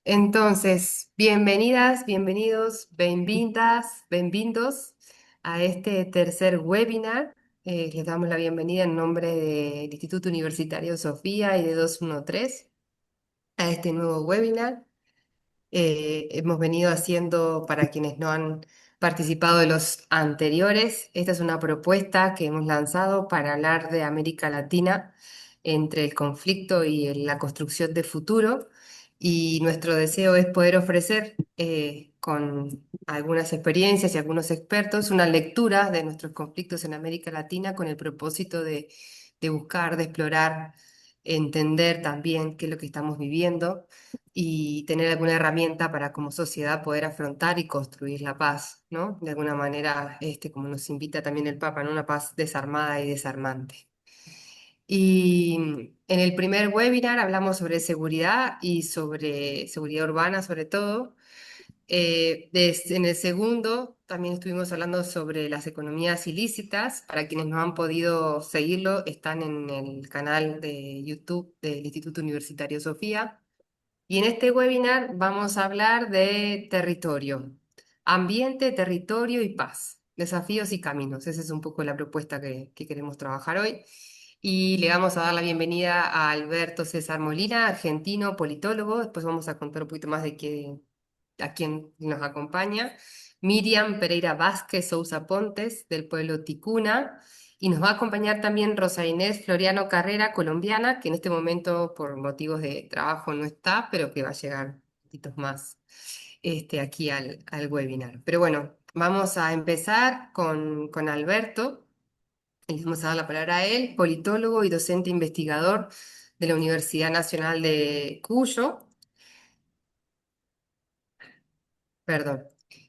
Entonces, bienvenidas, bienvenidos, benvindas, benvindos a este tercer webinar. Les damos la bienvenida en nombre del Instituto Universitario Sofía y de 213 a este nuevo webinar. Hemos venido haciendo, para quienes no han participado de los anteriores, esta es una propuesta que hemos lanzado para hablar de América Latina entre el conflicto y la construcción de futuro. Y nuestro deseo es poder ofrecer con algunas experiencias y algunos expertos una lectura de nuestros conflictos en América Latina con el propósito de buscar, de explorar, entender también qué es lo que estamos viviendo y tener alguna herramienta para como sociedad poder afrontar y construir la paz, ¿no? De alguna manera, como nos invita también el Papa, ¿no? Una paz desarmada y desarmante. Y en el primer webinar hablamos sobre seguridad y sobre seguridad urbana, sobre todo. En el segundo también estuvimos hablando sobre las economías ilícitas. Para quienes no han podido seguirlo, están en el canal de YouTube del Instituto Universitario Sofía. Y en este webinar vamos a hablar de territorio, ambiente, territorio y paz, desafíos y caminos. Esa es un poco la propuesta que queremos trabajar hoy. Y le vamos a dar la bienvenida a Alberto César Molina, argentino, politólogo. Después vamos a contar un poquito más a quién nos acompaña. Miriam Pereira Vázquez Sousa Pontes, del pueblo Ticuna. Y nos va a acompañar también Rosa Inés Floriano Carrera, colombiana, que en este momento por motivos de trabajo no está, pero que va a llegar poquitos más aquí al webinar. Pero bueno, vamos a empezar con Alberto. Y le vamos a dar la palabra a él, politólogo y docente investigador de la Universidad Nacional de Cuyo. Perdón.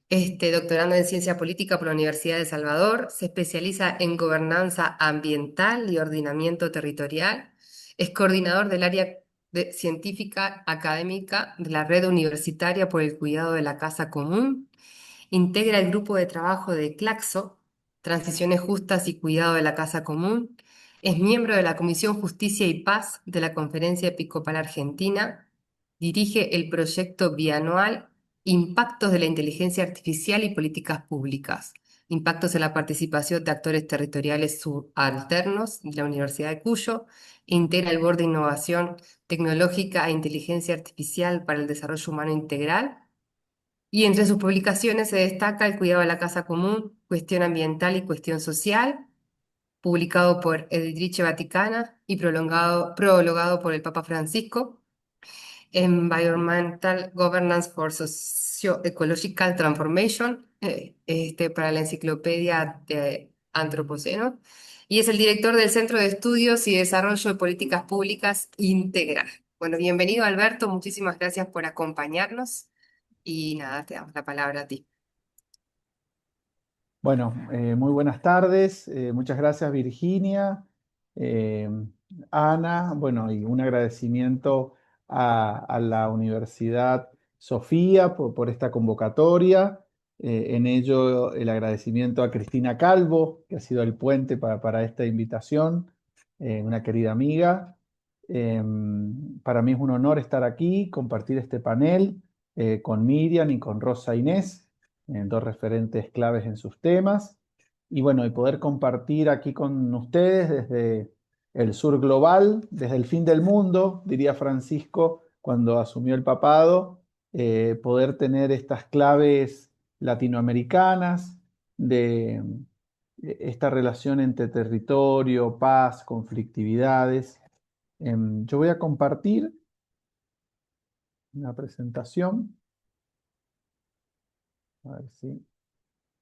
Doctorando en Ciencia Política por la Universidad de Salvador, se especializa en gobernanza ambiental y ordenamiento territorial. Es coordinador del área científica académica de la Red Universitaria por el Cuidado de la Casa Común. Integra el grupo de trabajo de Claxo, Transiciones Justas y Cuidado de la Casa Común. Es miembro de la Comisión Justicia y Paz de la Conferencia Episcopal Argentina. Dirige el proyecto bianual Impactos de la Inteligencia Artificial y Políticas Públicas. Impactos en la participación de actores territoriales subalternos de la Universidad de Cuyo. Integra el Board de Innovación Tecnológica e Inteligencia Artificial para el Desarrollo Humano Integral y entre sus publicaciones se destaca El cuidado de la casa común, Cuestión ambiental y cuestión social, publicado por Editrice Vaticana y prologado por el Papa Francisco, Environmental Governance for Socio-Ecological Transformation, para la Enciclopedia de Antropoceno, y es el director del Centro de Estudios y Desarrollo de Políticas Públicas Integral. Bueno, bienvenido Alberto, muchísimas gracias por acompañarnos. Y nada, te damos la palabra a ti. Bueno, muy buenas tardes. Muchas gracias, Virginia, eh, Ana. Bueno, y un agradecimiento a la Universidad Sofía por esta convocatoria. En ello, el agradecimiento a Cristina Calvo, que ha sido el puente para esta invitación, una querida amiga. Eh, para mí es un honor estar aquí, compartir este panel con Miriam y con Rosa Inés, dos referentes claves en sus temas. Y bueno, y poder compartir aquí con ustedes desde el sur global, desde el fin del mundo, diría Francisco cuando asumió el papado, poder tener estas claves latinoamericanas de esta relación entre territorio, paz, conflictividades. Yo voy a compartir una presentación. A ver si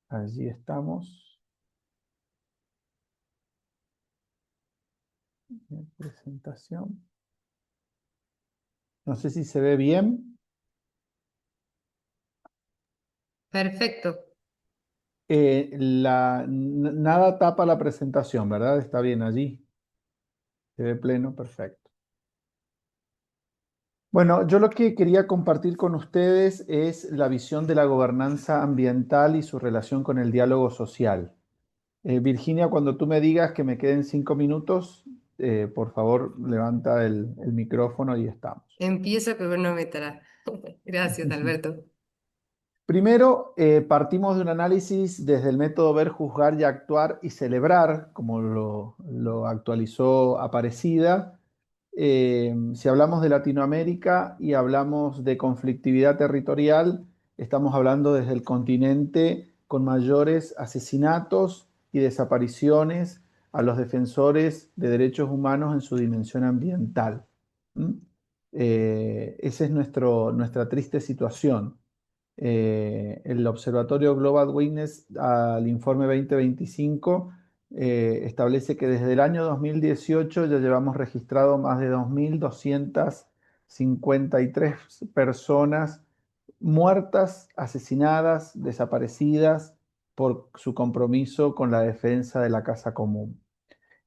allí estamos. Presentación. No sé si se ve bien. Perfecto. Nada tapa la presentación, ¿verdad? Está bien allí. Se ve pleno, perfecto. Bueno, yo lo que quería compartir con ustedes es la visión de la gobernanza ambiental y su relación con el diálogo social. Virginia, cuando tú me digas que me queden 5 minutos, por favor, levanta el micrófono y estamos. Empiezo cronometrar. Gracias, Alberto. Primero, partimos de un análisis desde el método ver, juzgar y actuar y celebrar, como lo actualizó Aparecida. Si hablamos de Latinoamérica y hablamos de conflictividad territorial, estamos hablando desde el continente con mayores asesinatos y desapariciones a los defensores de derechos humanos en su dimensión ambiental. ¿Mm? Esa es nuestra triste situación. El Observatorio Global Witness al informe 2025 establece que desde el año 2018 ya llevamos registrado más de 2.253 personas muertas, asesinadas, desaparecidas por su compromiso con la defensa de la casa común.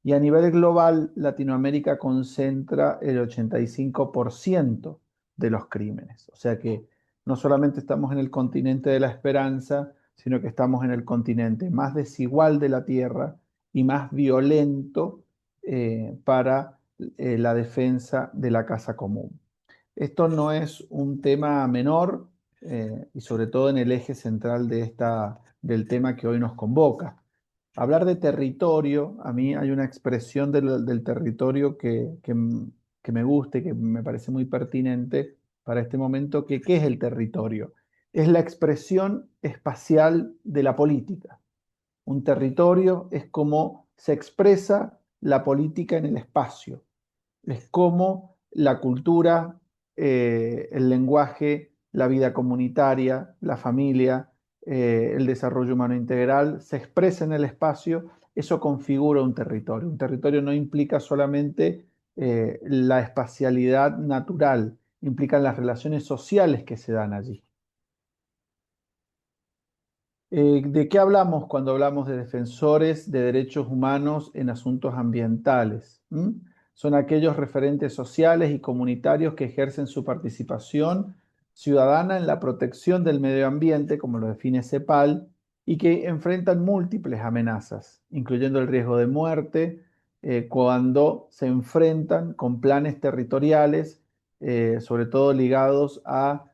Y a nivel global, Latinoamérica concentra el 85% de los crímenes. O sea que no solamente estamos en el continente de la esperanza, sino que estamos en el continente más desigual de la Tierra y más violento para la defensa de la casa común. Esto no es un tema menor y sobre todo en el eje central del tema que hoy nos convoca. Hablar de territorio, a mí hay una expresión del territorio que me gusta y que me parece muy pertinente para este momento, que ¿qué es el territorio? Es la expresión espacial de la política. Un territorio es como se expresa la política en el espacio, es cómo la cultura, el lenguaje, la vida comunitaria, la familia, el desarrollo humano integral se expresa en el espacio, eso configura un territorio. Un territorio no implica solamente la espacialidad natural, implican las relaciones sociales que se dan allí. ¿De qué hablamos cuando hablamos de defensores de derechos humanos en asuntos ambientales? ¿Mm? Son aquellos referentes sociales y comunitarios que ejercen su participación ciudadana en la protección del medio ambiente, como lo define CEPAL, y que enfrentan múltiples amenazas, incluyendo el riesgo de muerte, cuando se enfrentan con planes territoriales, sobre todo ligados a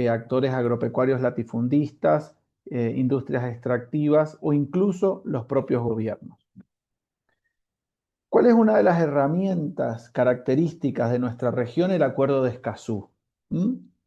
actores agropecuarios latifundistas, industrias extractivas o incluso los propios gobiernos. ¿Cuál es una de las herramientas características de nuestra región? El Acuerdo de Escazú,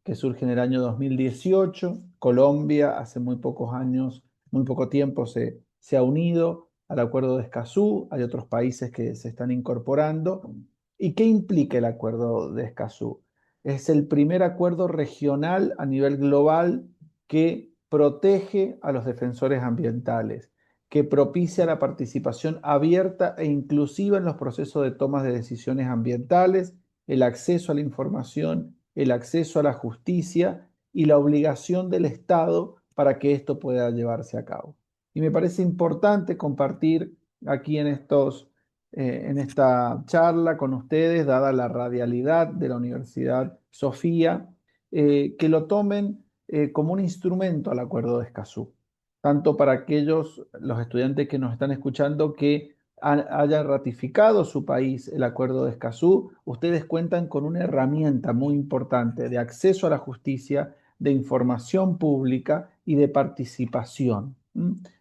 que surge en el año 2018. Colombia hace muy pocos años, muy poco tiempo se ha unido al Acuerdo de Escazú. Hay otros países que se están incorporando. ¿Y qué implica el Acuerdo de Escazú? Es el primer acuerdo regional a nivel global que protege a los defensores ambientales, que propicia la participación abierta e inclusiva en los procesos de toma de decisiones ambientales, el acceso a la información, el acceso a la justicia y la obligación del Estado para que esto pueda llevarse a cabo. Y me parece importante compartir aquí en esta charla con ustedes, dada la radialidad de la Universidad Sofía, que lo tomen como un instrumento al Acuerdo de Escazú, tanto para los estudiantes que nos están escuchando, que hayan ratificado su país el Acuerdo de Escazú. Ustedes cuentan con una herramienta muy importante de acceso a la justicia, de información pública y de participación.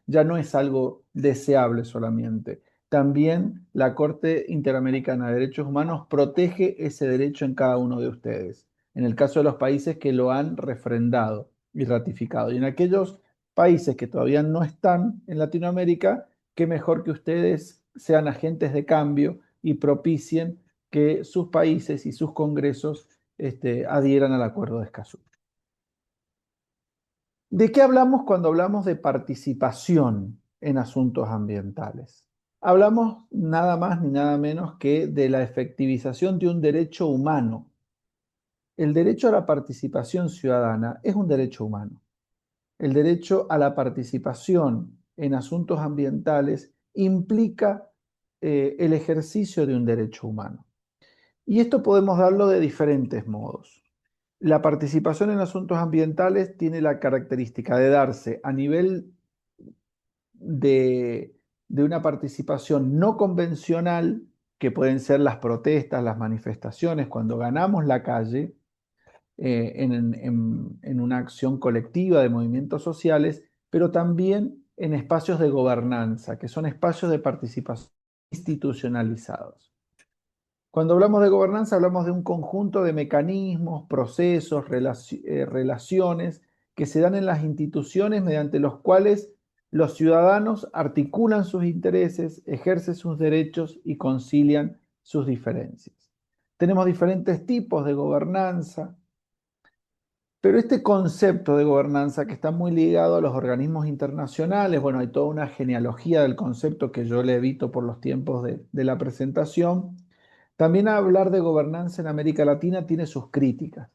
Ya no es algo deseable solamente. También la Corte Interamericana de Derechos Humanos protege ese derecho en cada uno de ustedes, en el caso de los países que lo han refrendado y ratificado. Y en aquellos países que todavía no están en Latinoamérica, qué mejor que ustedes sean agentes de cambio y propicien que sus países y sus congresos adhieran al Acuerdo de Escazú. ¿De qué hablamos cuando hablamos de participación en asuntos ambientales? Hablamos nada más ni nada menos que de la efectivización de un derecho humano. El derecho a la participación ciudadana es un derecho humano. El derecho a la participación en asuntos ambientales implica el ejercicio de un derecho humano. Y esto podemos darlo de diferentes modos. La participación en asuntos ambientales tiene la característica de darse a nivel de, de una participación no convencional, que pueden ser las protestas, las manifestaciones, cuando ganamos la calle, en una acción colectiva de movimientos sociales, pero también en espacios de gobernanza, que son espacios de participación institucionalizados. Cuando hablamos de gobernanza, hablamos de un conjunto de mecanismos, procesos, relaciones que se dan en las instituciones mediante los cuales los ciudadanos articulan sus intereses, ejercen sus derechos y concilian sus diferencias. Tenemos diferentes tipos de gobernanza, pero este concepto de gobernanza que está muy ligado a los organismos internacionales, bueno, hay toda una genealogía del concepto que yo le evito por los tiempos de la presentación. También hablar de gobernanza en América Latina tiene sus críticas,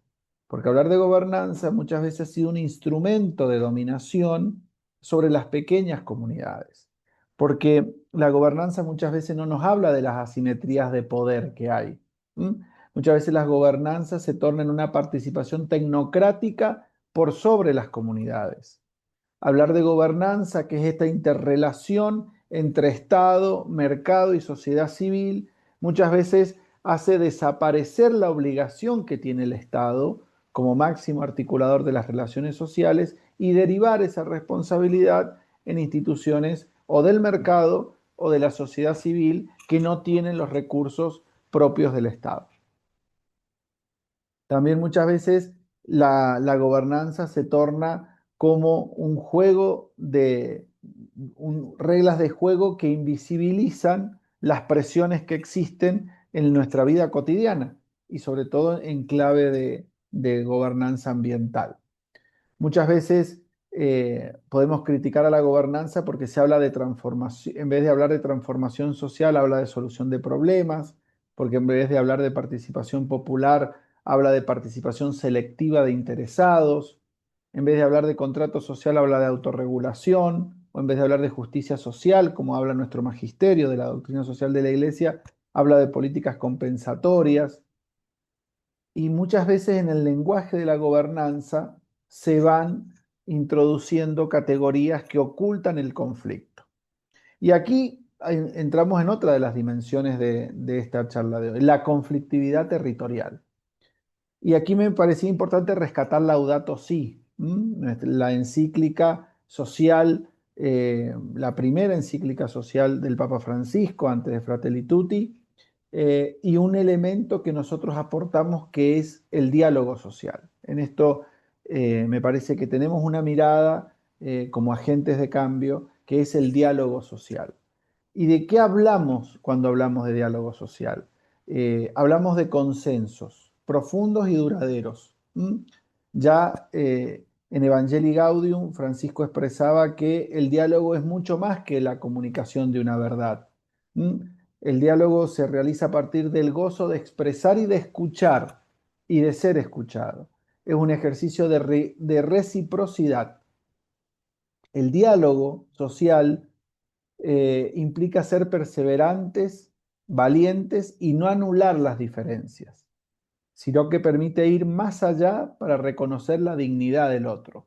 porque hablar de gobernanza muchas veces ha sido un instrumento de dominación sobre las pequeñas comunidades, porque la gobernanza muchas veces no nos habla de las asimetrías de poder que hay. ¿Mm? Muchas veces las gobernanzas se tornan en una participación tecnocrática por sobre las comunidades. Hablar de gobernanza, que es esta interrelación entre Estado, mercado y sociedad civil, muchas veces hace desaparecer la obligación que tiene el Estado como máximo articulador de las relaciones sociales y derivar esa responsabilidad en instituciones o del mercado o de la sociedad civil que no tienen los recursos propios del Estado. También muchas veces la gobernanza se torna como un juego reglas de juego que invisibilizan las presiones que existen en nuestra vida cotidiana y sobre todo en clave de gobernanza ambiental. Muchas veces podemos criticar a la gobernanza porque se habla de transformación, en vez de hablar de transformación social, habla de solución de problemas, porque en vez de hablar de participación popular, habla de participación selectiva de interesados, en vez de hablar de contrato social, habla de autorregulación, o en vez de hablar de justicia social, como habla nuestro magisterio de la doctrina social de la Iglesia, habla de políticas compensatorias y muchas veces en el lenguaje de la gobernanza se van introduciendo categorías que ocultan el conflicto. Y aquí entramos en otra de las dimensiones de esta charla de hoy, la conflictividad territorial. Y aquí me parecía importante rescatar Laudato Si, la encíclica social, la primera encíclica social del Papa Francisco antes de Fratelli Tutti, y un elemento que nosotros aportamos que es el diálogo social. En esto me parece que tenemos una mirada como agentes de cambio, que es el diálogo social. ¿Y de qué hablamos cuando hablamos de diálogo social? Hablamos de consensos profundos y duraderos. Ya en Evangelii Gaudium, Francisco expresaba que el diálogo es mucho más que la comunicación de una verdad. ¿Mm? El diálogo se realiza a partir del gozo de expresar y de escuchar y de ser escuchado. Es un ejercicio de reciprocidad. El diálogo social implica ser perseverantes, valientes y no anular las diferencias, sino que permite ir más allá para reconocer la dignidad del otro.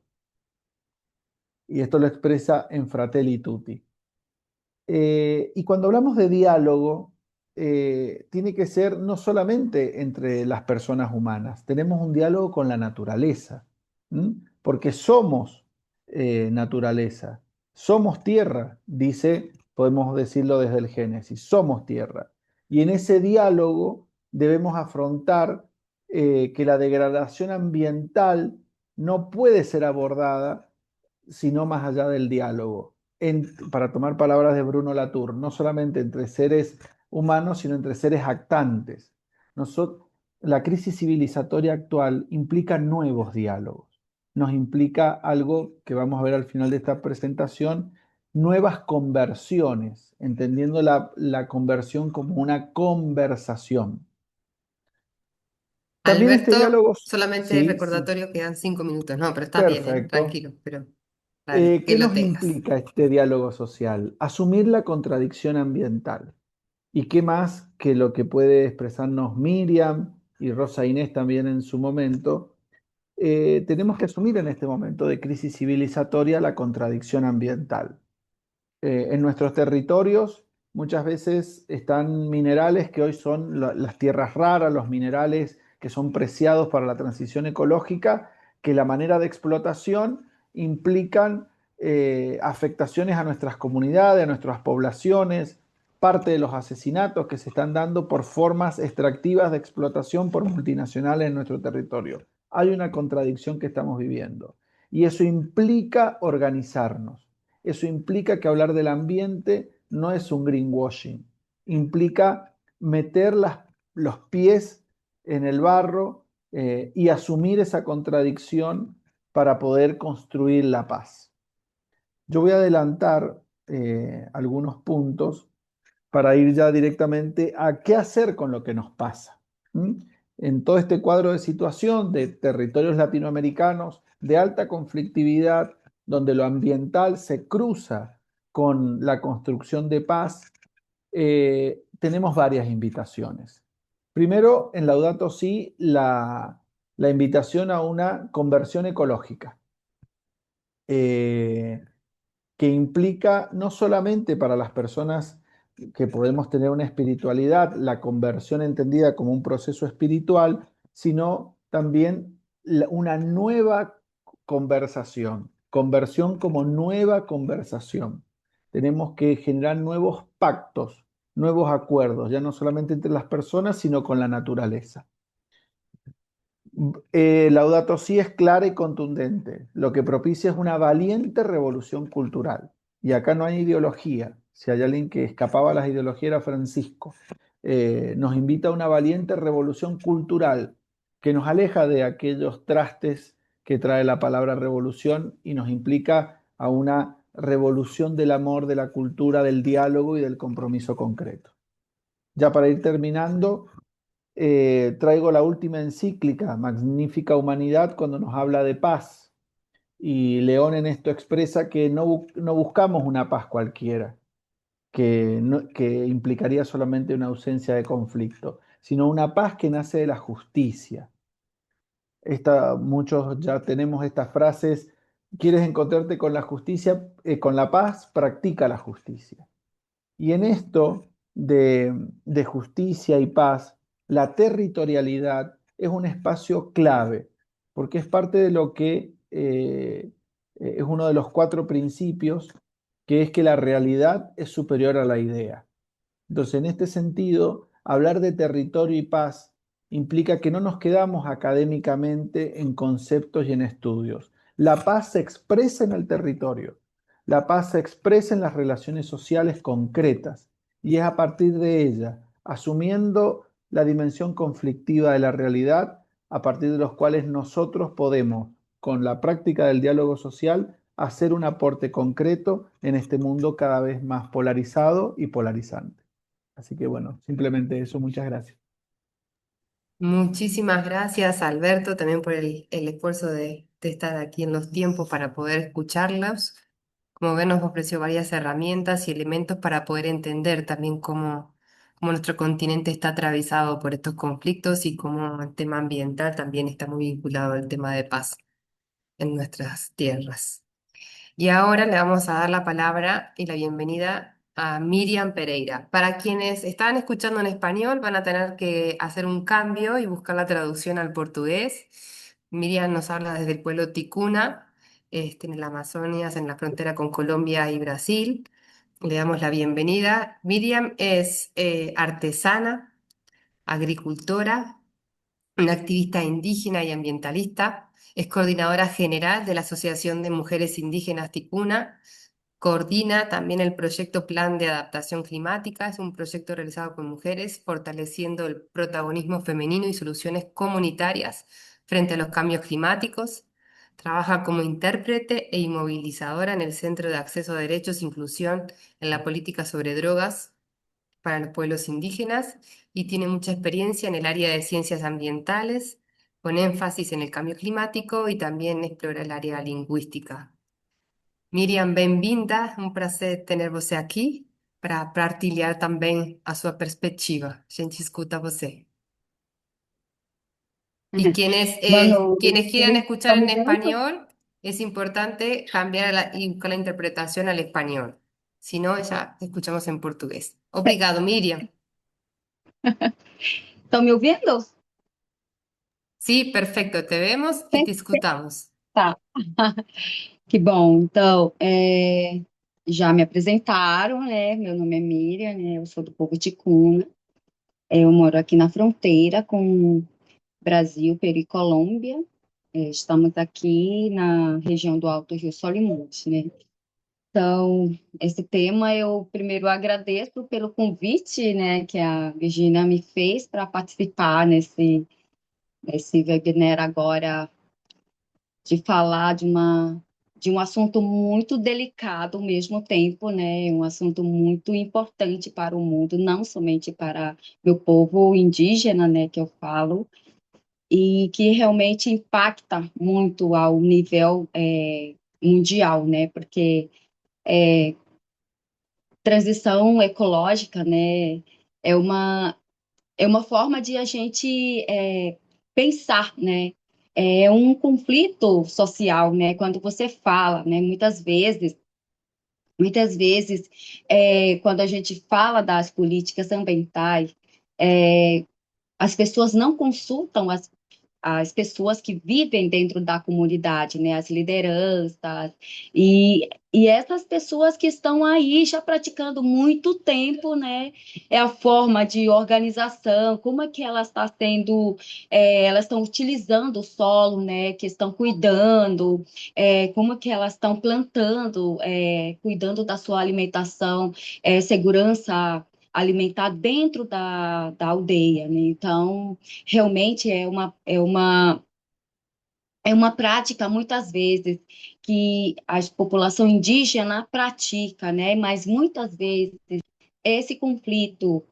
Y esto lo expresa en Fratelli Tutti. Y cuando hablamos de diálogo, tiene que ser no solamente entre las personas humanas, tenemos un diálogo con la naturaleza, porque somos naturaleza, somos tierra, dice, podemos decirlo desde el Génesis, somos tierra. Y en ese diálogo debemos afrontar que la degradación ambiental no puede ser abordada sino más allá del diálogo. Para tomar palabras de Bruno Latour, no solamente entre seres humanos, sino entre seres actantes. La crisis civilizatoria actual implica nuevos diálogos, nos implica algo que vamos a ver al final de esta presentación, nuevas conversiones, entendiendo la conversión como una conversación. También este Alberto, diálogo, solamente sí, sí, recordatorio, quedan 5 minutos. No, pero está bien, perfecto. tranquilo, pero dale, que ¿Qué lo nos tengas. implica este diálogo social? Asumir la contradicción ambiental. ¿Y qué más que lo que puede expresarnos Miriam y Rosa Inés también en su momento? Tenemos que asumir en este momento de crisis civilizatoria la contradicción ambiental. En nuestros territorios muchas veces están minerales que hoy son las tierras raras, los minerales que son preciados para la transición ecológica, que la manera de explotación implican afectaciones a nuestras comunidades, a nuestras poblaciones, parte de los asesinatos que se están dando por formas extractivas de explotación por multinacionales en nuestro territorio. Hay una contradicción que estamos viviendo y eso implica organizarnos. Eso implica que hablar del ambiente no es un greenwashing, implica meter los pies en el barro y asumir esa contradicción para poder construir la paz. Yo voy a adelantar algunos puntos para ir ya directamente a qué hacer con lo que nos pasa. ¿Mm? En todo este cuadro de situación de territorios latinoamericanos de alta conflictividad, donde lo ambiental se cruza con la construcción de paz, tenemos varias invitaciones. Primero, en Laudato Si, la invitación a una conversión ecológica. Eh, que implica no solamente para las personas que podemos tener una espiritualidad, la conversión entendida como un proceso espiritual, sino también una nueva conversación, conversión como nueva conversación. Tenemos que generar nuevos pactos, nuevos acuerdos, ya no solamente entre las personas, sino con la naturaleza. Laudato Si es clara y contundente. Lo que propicia es una valiente revolución cultural. Y acá no hay ideología. Si hay alguien que escapaba a las ideologías era Francisco. Nos invita a una valiente revolución cultural que nos aleja de aquellos trastes que trae la palabra revolución y nos implica a una revolución del amor, de la cultura, del diálogo y del compromiso concreto. Ya para ir terminando, traigo la última encíclica, Magnífica Humanidad, cuando nos habla de paz. Y León en esto expresa que no buscamos una paz cualquiera, que implicaría solamente una ausencia de conflicto, sino una paz que nace de la justicia. Muchos ya tenemos estas frases: ¿quieres encontrarte con la justicia, con la paz? Practica la justicia. Y en esto de justicia y paz, la territorialidad es un espacio clave, porque es parte de lo que es uno de los cuatro principios, que es que la realidad es superior a la idea. Entonces, en este sentido, hablar de territorio y paz implica que no nos quedamos académicamente en conceptos y en estudios. La paz se expresa en el territorio, la paz se expresa en las relaciones sociales concretas y es a partir de ella, asumiendo la dimensión conflictiva de la realidad, a partir de los cuales nosotros podemos, con la práctica del diálogo social, hacer un aporte concreto en este mundo cada vez más polarizado y polarizante. Así que bueno, simplemente eso, muchas gracias. Muchísimas gracias, Alberto, también por el esfuerzo de estar aquí en los tiempos para poder escucharlos. Como ven, nos ofreció varias herramientas y elementos para poder entender también cómo nuestro continente está atravesado por estos conflictos y cómo el tema ambiental también está muy vinculado al tema de paz en nuestras tierras. Y ahora le vamos a dar la palabra y la bienvenida a Miriam Pereira. Para quienes estaban escuchando en español, van a tener que hacer un cambio y buscar la traducción al portugués. Miriam nos habla desde el pueblo Ticuna, en la Amazonia, en la frontera con Colombia y Brasil. Le damos la bienvenida. Miriam es artesana, agricultora, una activista indígena y ambientalista. Es coordinadora general de la Asociación de Mujeres Indígenas Ticuna. Coordina también el proyecto Plan de Adaptación Climática. Es un proyecto realizado con mujeres, fortaleciendo el protagonismo femenino y soluciones comunitarias frente a los cambios climáticos. Trabaja como intérprete e inmovilizadora en el Centro de Acceso a Derechos e Inclusión en la Política sobre Drogas para los pueblos indígenas y tiene mucha experiencia en el área de ciencias ambientales, con énfasis en el cambio climático y también explora el área lingüística. Miriam, bem-vinda, um prazer ter você aqui para partilhar também a sua perspectiva. A gente escuta você. Y Bueno, quienes quieran escuchar ¿está en muy bien esto? español, es importante cambiar y buscar la interpretación al español. Si no, ya escuchamos en portugués. Obrigado, Miriam. ¿Están me ouvindo? Sí, perfecto, te vemos y te escuchamos. Tá, que bom. Então, já me apresentaram, né? Meu nome é Miriam, né? Eu sou do povo ticuna. Eu moro aqui na fronteira com Brasil, Peru e Colômbia. Estamos aqui na região do Alto Rio Solimões, né? Então, esse tema eu primeiro agradeço pelo convite, né, que a Virginia me fez para participar nesse webinar agora de falar de um assunto muito delicado ao mesmo tempo, né? Um assunto muito importante para o mundo, não somente para meu povo indígena, né, que eu falo, e que realmente impacta muito ao nível mundial, né? Porque transição ecológica, né, é uma é uma forma de a gente pensar, né? É um conflito social, né? Quando você fala, né? Muitas vezes, quando a gente fala das políticas ambientais, as pessoas não consultam as pessoas que vivem dentro da comunidade, né, as lideranças, e essas pessoas que estão aí já praticando muito tempo, né, é a forma de organização, como é que elas estão sendo, elas estão utilizando o solo, né, que estão cuidando, como é que elas estão plantando, cuidando da sua alimentação, segurança alimentar dentro da aldeia, né? Então, realmente é uma prática, muitas vezes, que a população indígena pratica, né? Mas muitas vezes esse conflito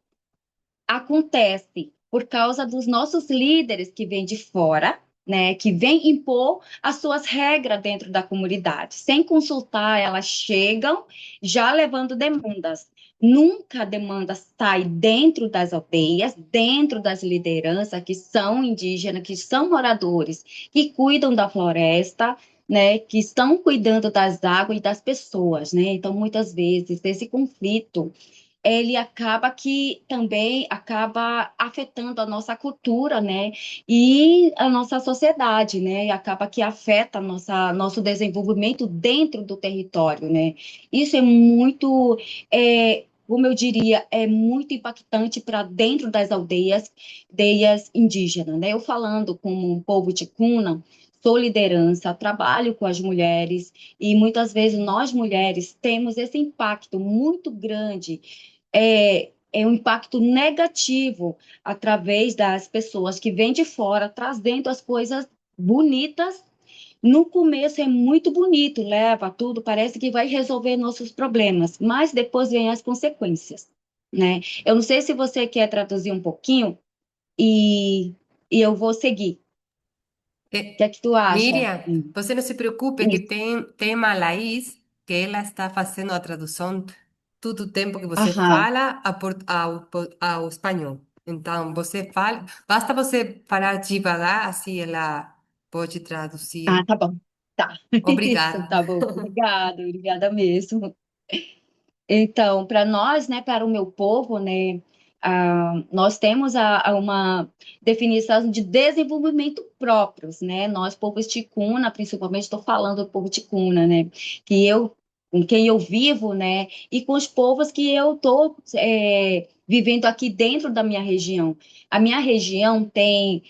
acontece por causa dos nossos líderes que vêm de fora, né, que vêm impor as suas regras dentro da comunidade. Sem consultar, elas chegam já levando demandas. Nunca a demanda sai dentro das aldeias, dentro das lideranças que são indígenas, que são moradores, que cuidam da floresta, né, que estão cuidando das águas e das pessoas, né? Então, muitas vezes, esse conflito ele acaba que também acaba afetando a nossa cultura, né, e a nossa sociedade, né, e acaba que afeta nosso desenvolvimento dentro do território, né. Isso é muito, como eu diria, é muito impactante para dentro das aldeias indígenas, né. Eu falando como um povo ticuna, sou liderança, trabalho com as mulheres e muitas vezes nós mulheres temos esse impacto muito grande é um impacto negativo através das pessoas que vêm de fora, trazendo as coisas bonitas. No começo é muito bonito, leva tudo, parece que vai resolver nossos problemas, mas depois vem as consequências, né? Eu não sei se você quer traduzir um pouquinho e, e eu vou seguir. O que Eh, é que tu acha? Miriam, você não se preocupe que Isso. tem uma Laís que ela está fazendo a tradução todo o tempo que você Aham. fala ao espanhol. Então, você fala, basta você falar devagar, assim ela pode Ah, traduzir. tá bom. Tá. Isso, Obrigada. tá bom. Obrigada, obrigada mesmo. Então, para nós, né, para o meu povo, né, nós temos uma definição de desenvolvimento próprios, né? Nós, povos ticuna, principalmente estou falando do povo ticuna, né, que eu, com quem eu vivo, né, e com os povos que eu estou vivendo aqui dentro da minha região. A minha região tem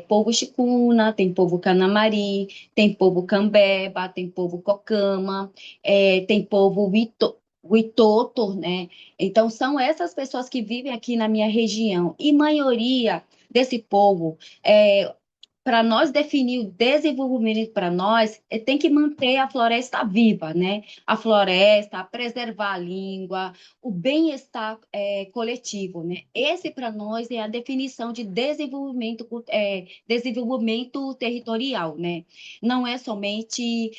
povo ticuna, tem povo canamari, tem povo cambeba, tem povo cocama, tem povo o Itoto, né? Então, são essas pessoas que vivem aqui na minha região. E maioria desse povo para nós definir o desenvolvimento para nós, tem que manter a floresta viva, né? A floresta, preservar a língua, o bem-estar coletivo, né? Esse para nós é a definição de desenvolvimento territorial, né? Não é somente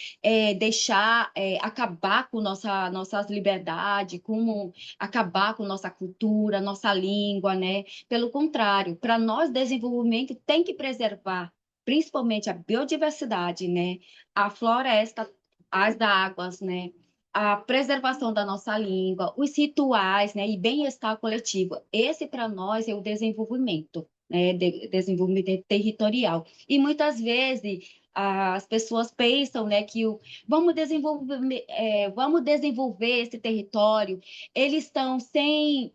deixar acabar com nossas liberdades, como acabar com nossa cultura, nossa língua, né? Pelo contrário, para nós desenvolvimento tem que preservar principalmente a biodiversidade, né? A floresta, as águas, né? A preservação da nossa língua, os rituais, né? E bem-estar coletivo. Esse, para nós, é o desenvolvimento. né, de desenvolvimento territorial. E muitas vezes as pessoas pensam, né, que vamos desenvolver esse território, eles estão sem,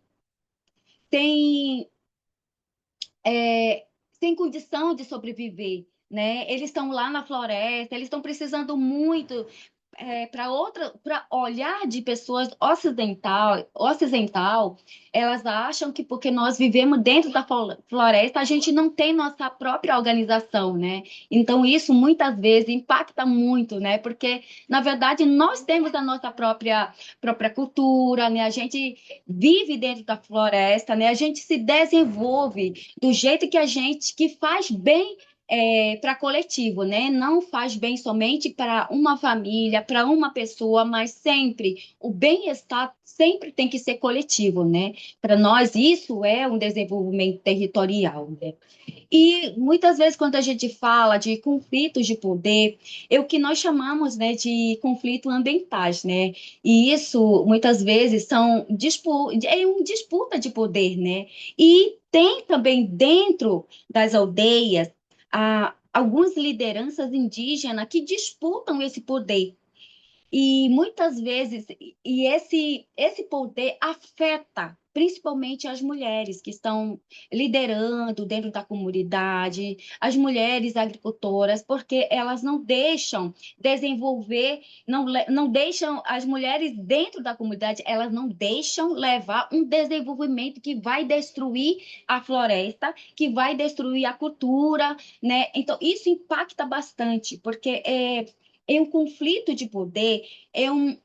é, sem condição de sobreviver, né? Eles estão lá na floresta, eles estão precisando muito para olhar de pessoas ocidental, elas acham que porque nós vivemos dentro da floresta, a gente não tem nossa própria organização, né? Então isso muitas vezes impacta muito, né? Porque na verdade nós temos a nossa própria cultura, né? A gente vive dentro da floresta, né? A gente se desenvolve do jeito que a gente que faz bem para coletivo, né? Não faz bem somente para uma família, para uma pessoa, mas sempre o bem-estar sempre tem que ser coletivo, né? Para nós isso é um desenvolvimento territorial, né? E muitas vezes quando a gente fala de conflitos de poder, é o que nós chamamos, né, de conflitos ambientais, né? E isso muitas vezes é uma disputa de poder, né? E tem também dentro das aldeias algumas lideranças indígenas que disputam esse poder. E muitas vezes, esse poder afeta principalmente as mulheres que estão liderando dentro da comunidade, as mulheres agricultoras, porque elas não deixam desenvolver, não deixam as mulheres dentro da comunidade, elas não deixam levar um desenvolvimento que vai destruir a floresta, que vai destruir a cultura, né? Então, isso impacta bastante, porque é um conflito de poder, é, um,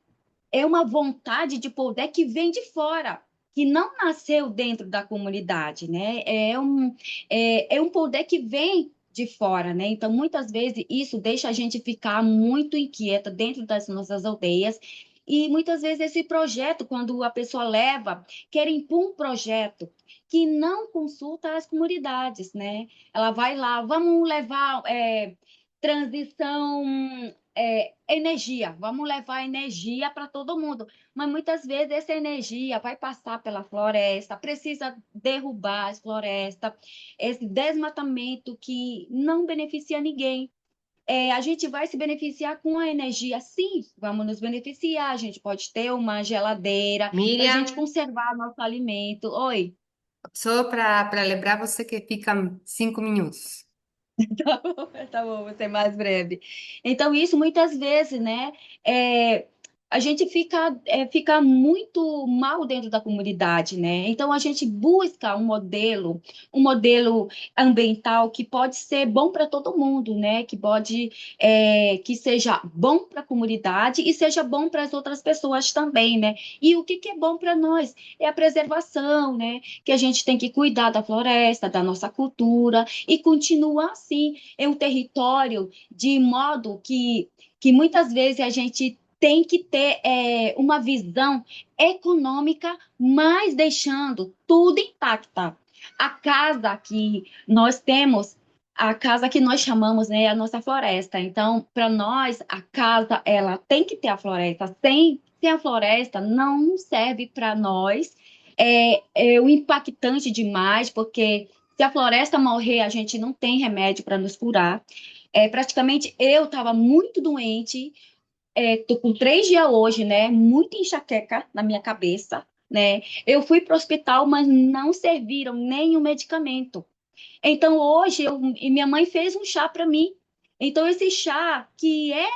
é uma vontade de poder que vem de fora, que não nasceu dentro da comunidade, né? É um poder que vem de fora, né? Então, muitas vezes, isso deixa a gente ficar muito inquieta dentro das nossas aldeias. E muitas vezes esse projeto, quando a pessoa quer impor um projeto que não consulta as comunidades, né? Ela vai lá, vamos levar transição energia, vamos levar energia para todo mundo. Mas muitas vezes essa energia vai passar pela floresta, precisa derrubar as florestas, esse desmatamento que não beneficia ninguém. A gente vai se beneficiar com a energia, sim, vamos nos beneficiar. A gente pode ter uma geladeira para a gente Miriam, conservar nosso alimento. Oi. só para lembrar você que ficam 5 minutos. Tá bom, vou ser mais breve. Então, isso muitas vezes, né? A gente fica muito mal dentro da comunidade, né? Então, a gente busca um modelo ambiental que pode ser bom para todo mundo, né? Que seja bom para a comunidade e seja bom para as outras pessoas também, né? E o que é bom para nós? É a preservação, né? Que a gente tem que cuidar da floresta, da nossa cultura e continuar assim. É um território de modo que muitas vezes a gente tem que ter uma visão econômica, mas deixando tudo intacta. A casa que nós temos, a casa que nós chamamos, né, a nossa floresta. Então, para nós, a casa, ela tem que ter a floresta. Sem a floresta, não serve para nós. É o impactante demais, porque se a floresta morrer, a gente não tem remédio para nos curar. Praticamente eu estava muito doente, tô com 3 dias hoje, né? Muita enxaqueca na minha cabeça, né? Eu fui para o hospital, mas não serviram nenhum medicamento. Então hoje e minha mãe fez um chá para mim. Então esse chá que é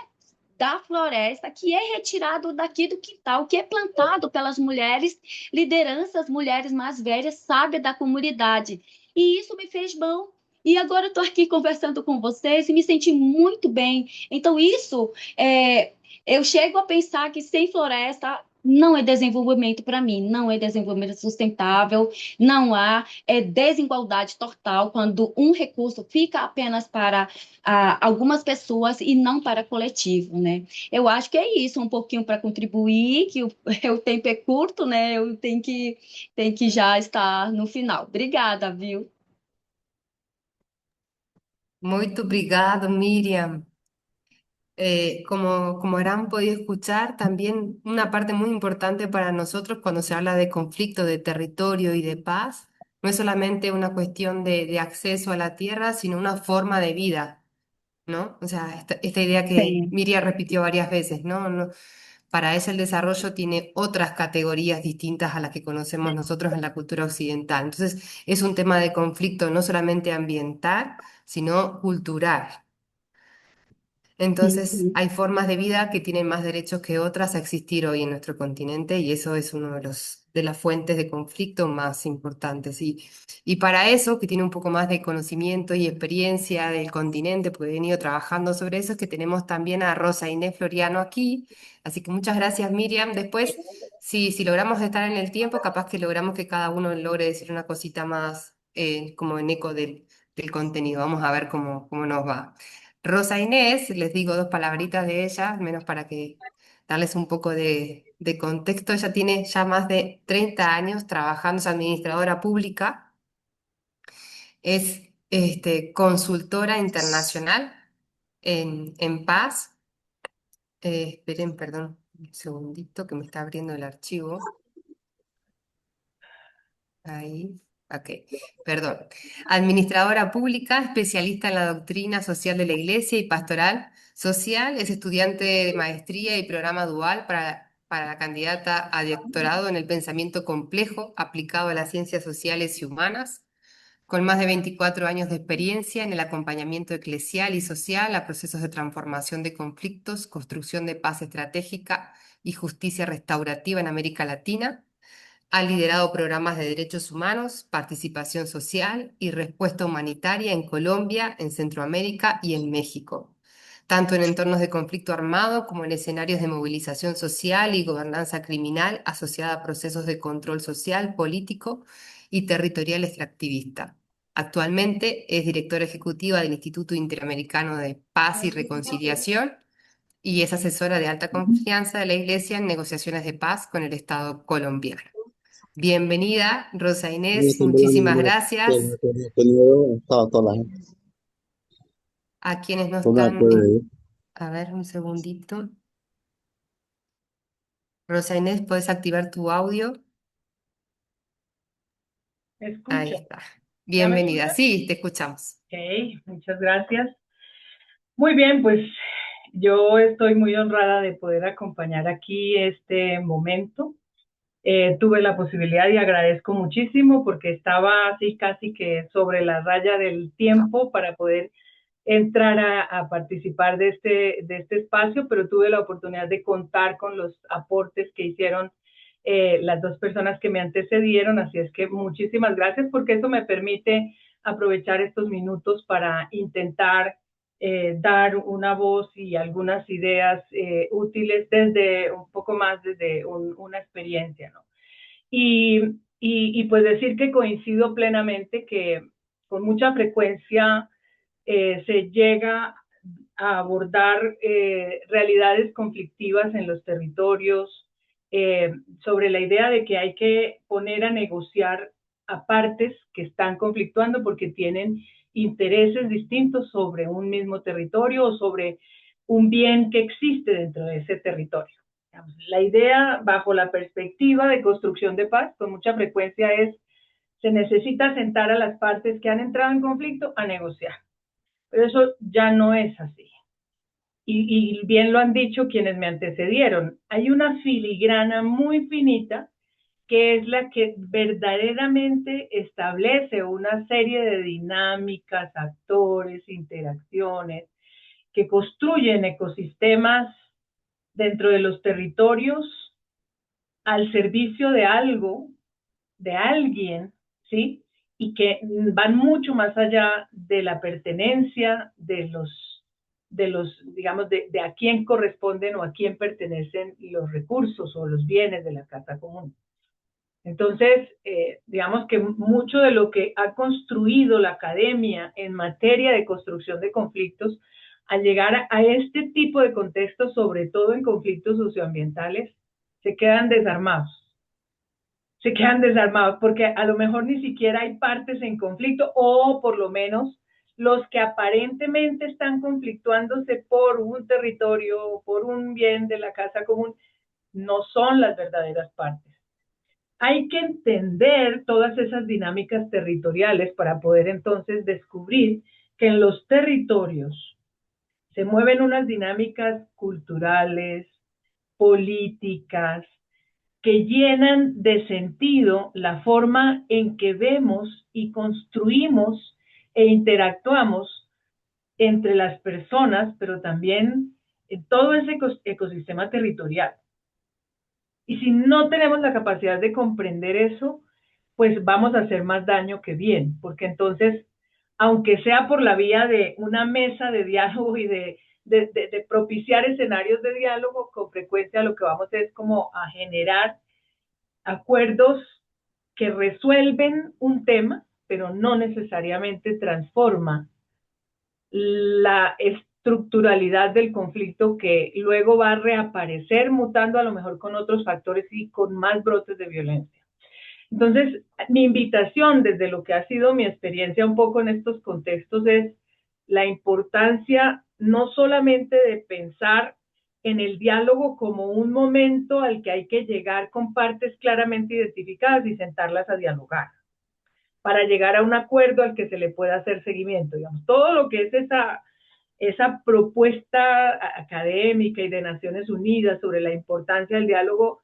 da floresta, que é retirado daqui do quintal, que é plantado pelas mulheres, lideranças, mulheres mais velhas, sábias da comunidade. E isso me fez bom. E agora eu estou aqui conversando com vocês e me senti muito bem. Então, eu chego a pensar que sem floresta não é desenvolvimento para mim, não é desenvolvimento sustentável, não há desigualdade total quando um recurso fica apenas para algumas pessoas e não para coletivo, né? Eu acho que é isso, um pouquinho para contribuir, que o tempo é curto, né? Eu tenho que já estar no final. Obrigada, viu? Muito obrigado, Miriam. Como habrán podido escuchar, también una parte muy importante para nosotros cuando se habla de conflicto, de territorio y de paz no es solamente una cuestión de acceso a la tierra, sino una forma de vida, ¿no? O sea, esta idea que Sí, Miriam repitió varias veces, ¿no? Para ella el desarrollo tiene otras categorías distintas a las que conocemos nosotros en la cultura occidental. Entonces, es un tema de conflicto no solamente ambiental, sino cultural. sí, Entonces, sí, hay formas de vida que tienen más derechos que otras a existir hoy en nuestro continente y eso es uno de las fuentes de conflicto más importantes. Y para eso, que tiene un poco más de conocimiento y experiencia del continente, porque he venido trabajando sobre eso, es que tenemos también a Rosa Inés Floriano aquí. Así que muchas gracias, Miriam. Después, si logramos estar en el tiempo, capaz que logramos que cada uno logre decir una cosita más como en eco del contenido. Vamos a ver cómo nos va. Rosa Inés, les digo dos palabritas de ella, menos para que darles un poco de contexto. Ella tiene ya más de 30 años trabajando, es administradora pública, es consultora internacional en paz. Esperen, perdón, un segundito que me está abriendo el archivo. Ahí, ok, perdón. Administradora pública, especialista en la doctrina social de la Iglesia y pastoral social, es estudiante de maestría y programa dual para la candidata a doctorado en el pensamiento complejo aplicado a las ciencias sociales y humanas, con más de 24 años de experiencia en el acompañamiento eclesial y social a procesos de transformación de conflictos, construcción de paz estratégica y justicia restaurativa en América Latina. Ha liderado programas de derechos humanos, participación social y respuesta humanitaria en Colombia, en Centroamérica y en México, tanto en entornos de conflicto armado como en escenarios de movilización social y gobernanza criminal asociada a procesos de control social, político y territorial extractivista. Actualmente es directora ejecutiva del Instituto Interamericano de Paz y Reconciliación y es asesora de alta confianza de la Iglesia en negociaciones de paz con el Estado colombiano. Bienvenida, Rosa Yo Inés, siempre la muchísimas misma gracias que hemos tenido toda la gente. a quienes no Hola, están puede ir. en... A ver, un segundito. Rosa Inés, ¿puedes activar tu audio? ¿Me Ahí escucha? está. ¿Ya me Bienvenida. escucha? Sí, te escuchamos. Ok, muchas gracias. Muy bien, pues yo estoy muy honrada de poder acompañar aquí este momento. Tuve la posibilidad y agradezco muchísimo porque estaba así casi que sobre la raya del tiempo para poder entrar a participar de este espacio, pero tuve la oportunidad de contar con los aportes que hicieron las dos personas que me antecedieron, así es que muchísimas gracias porque eso me permite aprovechar estos minutos para intentar dar una voz y algunas ideas útiles desde un poco más desde una experiencia, ¿no? Y, pues decir que coincido plenamente que con mucha frecuencia se llega a abordar realidades conflictivas en los territorios, sobre la idea de que hay que poner a negociar a partes que están conflictuando porque tienen intereses distintos sobre un mismo territorio o sobre un bien que existe dentro de ese territorio. La idea bajo la perspectiva de construcción de paz con mucha frecuencia es se necesita sentar a las partes que han entrado en conflicto a negociar. Pero eso ya no es así. Y bien lo han dicho quienes me antecedieron. Hay una filigrana muy finita que es la que verdaderamente establece una serie de dinámicas, actores, interacciones que construyen ecosistemas dentro de los territorios al servicio de algo, de alguien, ¿sí? Y que van mucho más allá de la pertenencia de los digamos, de a quién corresponden o a quién pertenecen los recursos o los bienes de la casa común. Entonces, digamos que mucho de lo que ha construido la academia en materia de construcción de conflictos, al llegar a este tipo de contextos, sobre todo en conflictos socioambientales, se quedan desarmados. Se quedan desarmados porque a lo mejor ni siquiera hay partes en conflicto o por lo menos los que aparentemente están conflictuándose por un territorio, por un bien de la casa común, no son las verdaderas partes. Hay que entender todas esas dinámicas territoriales para poder entonces descubrir que en los territorios se mueven unas dinámicas culturales, políticas, que llenan de sentido la forma en que vemos y construimos e interactuamos entre las personas, pero también en todo ese ecosistema territorial. Y si no tenemos la capacidad de comprender eso, pues vamos a hacer más daño que bien, porque entonces, aunque sea por la vía de una mesa de diálogo y de propiciar escenarios de diálogo, con frecuencia lo que vamos es como a generar acuerdos que resuelven un tema, pero no necesariamente transforma la estructuralidad del conflicto que luego va a reaparecer mutando a lo mejor con otros factores y con más brotes de violencia. Entonces, mi invitación desde lo que ha sido mi experiencia un poco en estos contextos es la importancia no solamente de pensar en el diálogo como un momento al que hay que llegar con partes claramente identificadas y sentarlas a dialogar para llegar a un acuerdo al que se le pueda hacer seguimiento. Digamos, todo lo que es esa propuesta académica y de Naciones Unidas sobre la importancia del diálogo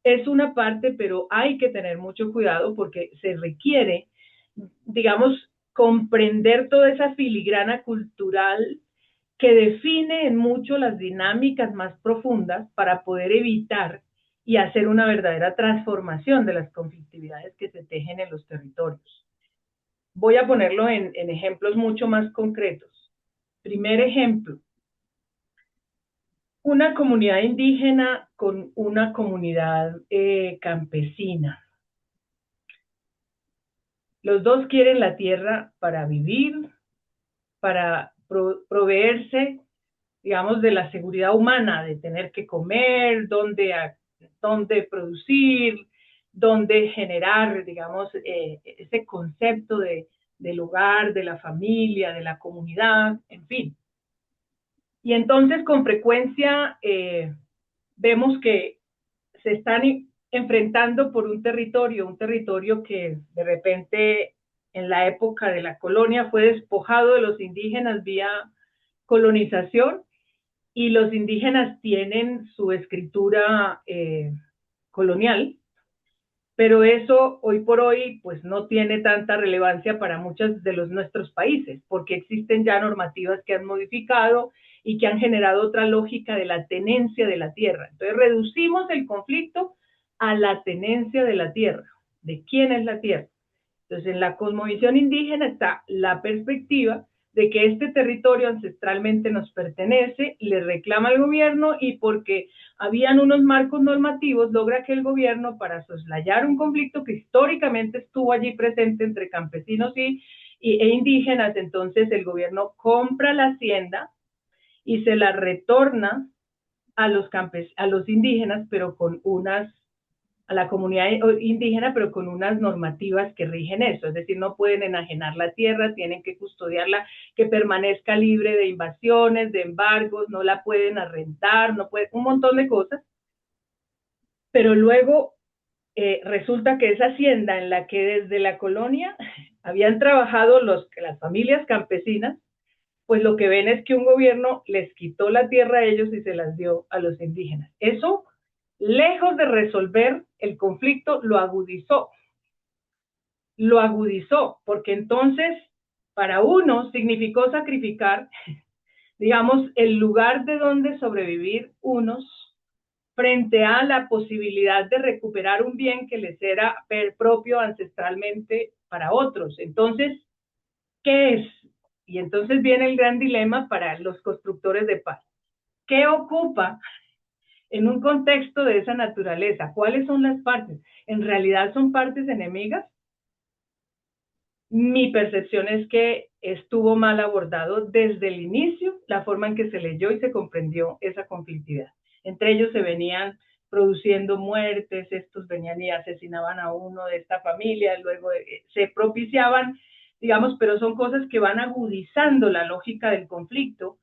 es una parte, pero hay que tener mucho cuidado porque se requiere, digamos, comprender toda esa filigrana cultural que define en mucho las dinámicas más profundas para poder evitar y hacer una verdadera transformación de las conflictividades que se tejen en los territorios. Voy a ponerlo en ejemplos mucho más concretos. Primer ejemplo, una comunidad indígena con una comunidad campesina. Los dos quieren la tierra para vivir, para proveerse, digamos, de la seguridad humana, de tener que comer, dónde producir, dónde generar, digamos, ese concepto del hogar, de la familia, de la comunidad, en fin. Y entonces con frecuencia vemos que se están enfrentando por un territorio que de repente en la época de la colonia fue despojado de los indígenas vía colonización y los indígenas tienen su escritura colonial, pero eso hoy por hoy pues no tiene tanta relevancia para muchos de nuestros países, porque existen ya normativas que han modificado y que han generado otra lógica de la tenencia de la tierra. Entonces reducimos el conflicto a la tenencia de la tierra, de quién es la tierra. Entonces en la cosmovisión indígena está la perspectiva de que este territorio ancestralmente nos pertenece, le reclama al gobierno y porque habían unos marcos normativos logra que el gobierno, para soslayar un conflicto que históricamente estuvo allí presente entre campesinos e indígenas, entonces el gobierno compra la hacienda y se la retorna a los indígenas, pero con a la comunidad indígena, pero con unas normativas que rigen eso, es decir, no pueden enajenar la tierra, tienen que custodiarla, que permanezca libre de invasiones, de embargos, no la pueden arrendar, no pueden, un montón de cosas, pero luego resulta que esa hacienda en la que desde la colonia habían trabajado las familias campesinas, pues lo que ven es que un gobierno les quitó la tierra a ellos y se las dio a los indígenas. Eso, lejos de resolver el conflicto, lo agudizó, porque entonces para uno significó sacrificar, digamos, el lugar de donde sobrevivir unos frente a la posibilidad de recuperar un bien que les era propio ancestralmente para otros. Entonces, ¿qué es? Y entonces viene el gran dilema para los constructores de paz. ¿Qué ocupa en un contexto de esa naturaleza? ¿Cuáles son las partes? ¿En realidad son partes enemigas? Mi percepción es que estuvo mal abordado desde el inicio la forma en que se leyó y se comprendió esa conflictividad. Entre ellos se venían produciendo muertes, estos venían y asesinaban a uno de esta familia, luego se propiciaban, digamos, pero son cosas que van agudizando la lógica del conflicto,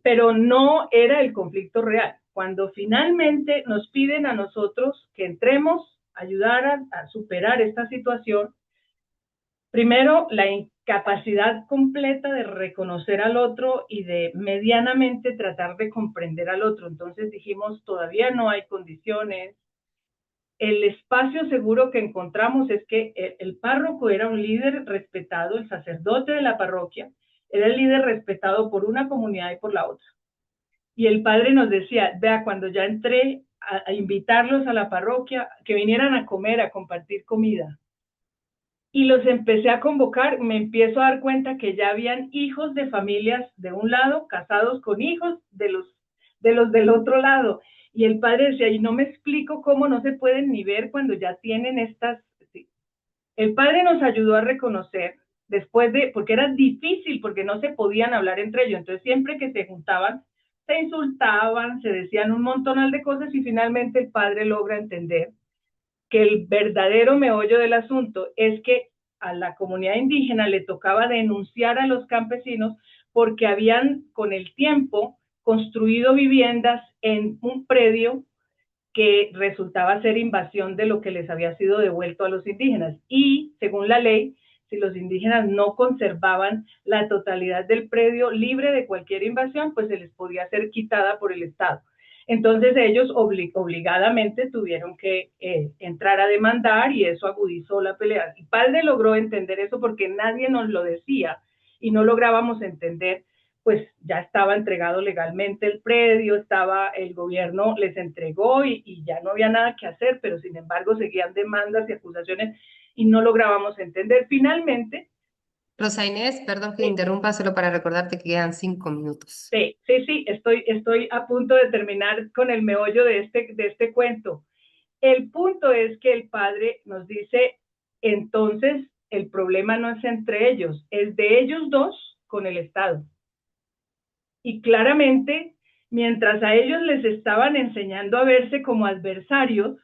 pero no era el conflicto real. Cuando finalmente nos piden a nosotros que entremos ayudar a superar esta situación. Primero, la incapacidad completa de reconocer al otro y de medianamente tratar de comprender al otro. Entonces dijimos, todavía no hay condiciones. El espacio seguro que encontramos es que el párroco era un líder respetado, el sacerdote de la parroquia era el líder respetado por una comunidad y por la otra. Y el padre nos decía, vea, cuando ya entré a invitarlos a la parroquia, que vinieran a comer, a compartir comida. Y los empecé a convocar, me empiezo a dar cuenta que ya habían hijos de familias de un lado, casados con hijos de los del otro lado. Y el padre decía, y no me explico cómo no se pueden ni ver cuando ya tienen estas... Sí. El padre nos ayudó a reconocer, después de, porque era difícil, porque no se podían hablar entre ellos, entonces siempre que se juntaban, se insultaban, se decían un montonal de cosas y finalmente el padre logra entender que el verdadero meollo del asunto es que a la comunidad indígena le tocaba denunciar a los campesinos porque habían con el tiempo construido viviendas en un predio que resultaba ser invasión de lo que les había sido devuelto a los indígenas. Y según la ley, si los indígenas no conservaban la totalidad del predio libre de cualquier invasión, pues se les podía ser quitada por el Estado. Entonces ellos obligadamente tuvieron que entrar a demandar y eso agudizó la pelea. El padre logró entender eso porque nadie nos lo decía y no lográbamos entender, pues ya estaba entregado legalmente el predio, el gobierno les entregó y ya no había nada que hacer, pero sin embargo seguían demandas y acusaciones y no lográbamos entender. Finalmente, Rosa Inés, perdón que interrumpa, solo para recordarte que quedan 5 minutos. Sí, estoy a punto de terminar con el meollo de este cuento. El punto es que el padre nos dice, entonces el problema no es entre ellos, es de ellos dos con el Estado. Y claramente, mientras a ellos les estaban enseñando a verse como adversarios,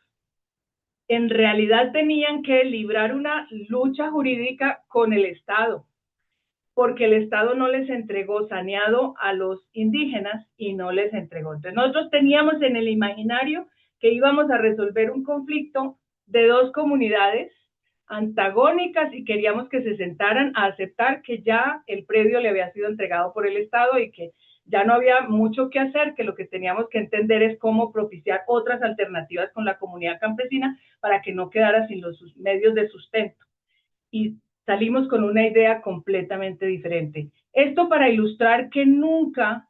en realidad tenían que librar una lucha jurídica con el Estado, porque el Estado no les entregó saneado a los indígenas y no les entregó. Entonces nosotros teníamos en el imaginario que íbamos a resolver un conflicto de dos comunidades antagónicas y queríamos que se sentaran a aceptar que ya el predio le había sido entregado por el Estado y que ya no había mucho que hacer, que lo que teníamos que entender es cómo propiciar otras alternativas con la comunidad campesina para que no quedara sin los medios de sustento. Y salimos con una idea completamente diferente. Esto para ilustrar que nunca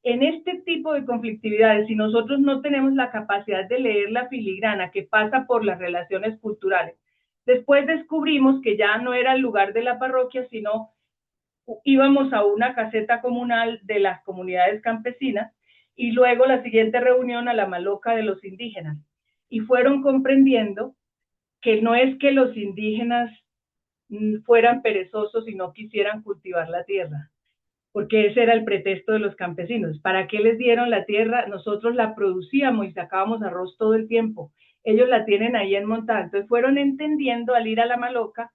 en este tipo de conflictividades, si nosotros no tenemos la capacidad de leer la filigrana que pasa por las relaciones culturales, después descubrimos que ya no era el lugar de la parroquia, sino íbamos a una caseta comunal de las comunidades campesinas y luego la siguiente reunión a la maloca de los indígenas. Y fueron comprendiendo que no es que los indígenas fueran perezosos y no quisieran cultivar la tierra, porque ese era el pretexto de los campesinos. ¿Para qué les dieron la tierra? Nosotros la producíamos y sacábamos arroz todo el tiempo. Ellos la tienen ahí en montada. Entonces fueron entendiendo al ir a la maloca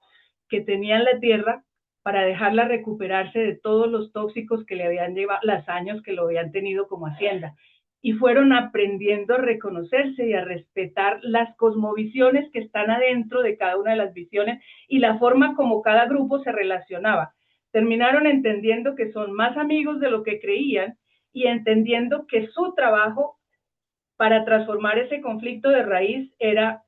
que tenían la tierra para dejarla recuperarse de todos los tóxicos que le habían llevado, los años que lo habían tenido como hacienda. Y fueron aprendiendo a reconocerse y a respetar las cosmovisiones que están adentro de cada una de las visiones y la forma como cada grupo se relacionaba. Terminaron entendiendo que son más amigos de lo que creían y entendiendo que su trabajo para transformar ese conflicto de raíz era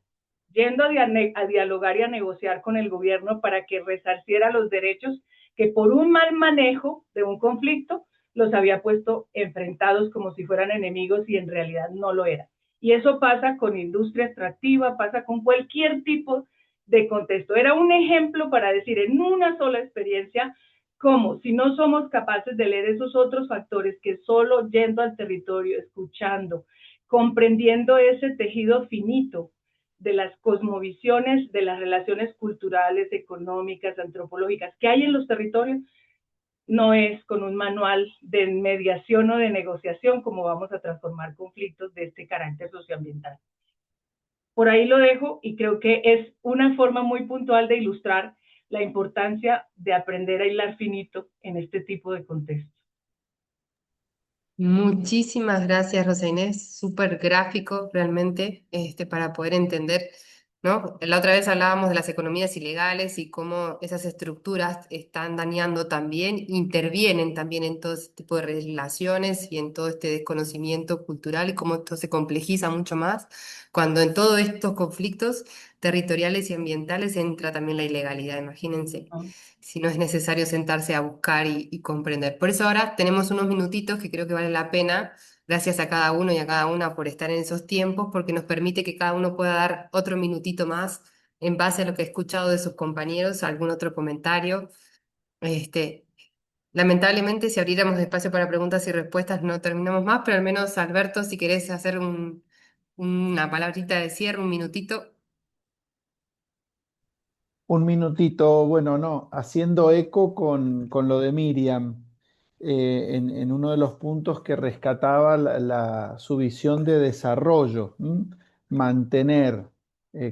yendo a dialogar y a negociar con el gobierno para que resarciera los derechos que por un mal manejo de un conflicto los había puesto enfrentados como si fueran enemigos y en realidad no lo eran. Y eso pasa con industria extractiva, pasa con cualquier tipo de contexto. Era un ejemplo para decir en una sola experiencia cómo si no somos capaces de leer esos otros factores que solo yendo al territorio, escuchando, comprendiendo ese tejido finito de las cosmovisiones, de las relaciones culturales, económicas, antropológicas que hay en los territorios, no es con un manual de mediación o de negociación como vamos a transformar conflictos de este carácter socioambiental. Por ahí lo dejo y creo que es una forma muy puntual de ilustrar la importancia de aprender a hilar finito en este tipo de contextos. Muchísimas gracias, Rosa Inés. Súper gráfico realmente para poder entender ¿no? La otra vez hablábamos de las economías ilegales y cómo esas estructuras están dañando también, intervienen también en todo este tipo de relaciones y en todo este desconocimiento cultural y cómo esto se complejiza mucho más cuando en todos estos conflictos territoriales y ambientales entra también la ilegalidad, imagínense. ¿no? Si no es necesario sentarse a buscar y comprender. Por eso ahora tenemos unos minutitos que creo que vale la pena. Gracias a cada uno y a cada una por estar en esos tiempos, porque nos permite que cada uno pueda dar otro minutito más en base a lo que he escuchado de sus compañeros, algún otro comentario. Este, lamentablemente, si abriéramos espacio para preguntas y respuestas, no terminamos más, pero al menos, Alberto, si querés hacer una palabrita de cierre, un minutito. Un minutito, bueno, no, haciendo eco con lo de Miriam, en uno de los puntos que rescataba su visión de desarrollo, mantener,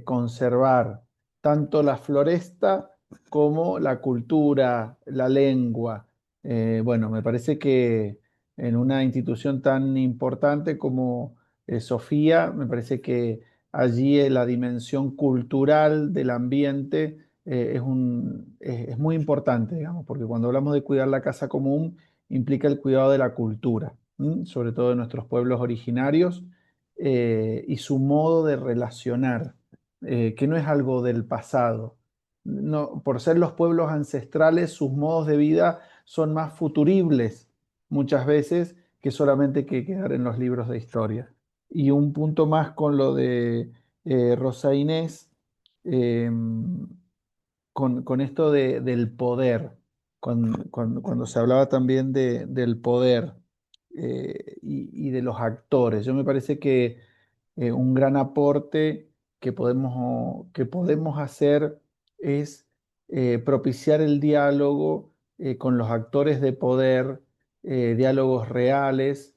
conservar tanto la floresta como la cultura, la lengua. Bueno, me parece que en una institución tan importante como Sofía, me parece que allí la dimensión cultural del ambiente es muy importante, digamos, porque cuando hablamos de cuidar la casa común, implica el cuidado de la cultura, sobre todo de nuestros pueblos originarios, y su modo de relacionar, que no es algo del pasado. No, por ser los pueblos ancestrales, sus modos de vida son más futuribles muchas veces que solamente que quedar en los libros de historia. Y un punto más con lo de Rosa Inés. em, con esto del poder, cuando se hablaba también del poder, y de los actores. Yo me parece que un gran aporte que podemos hacer es propiciar el diálogo con los actores de poder, diálogos reales,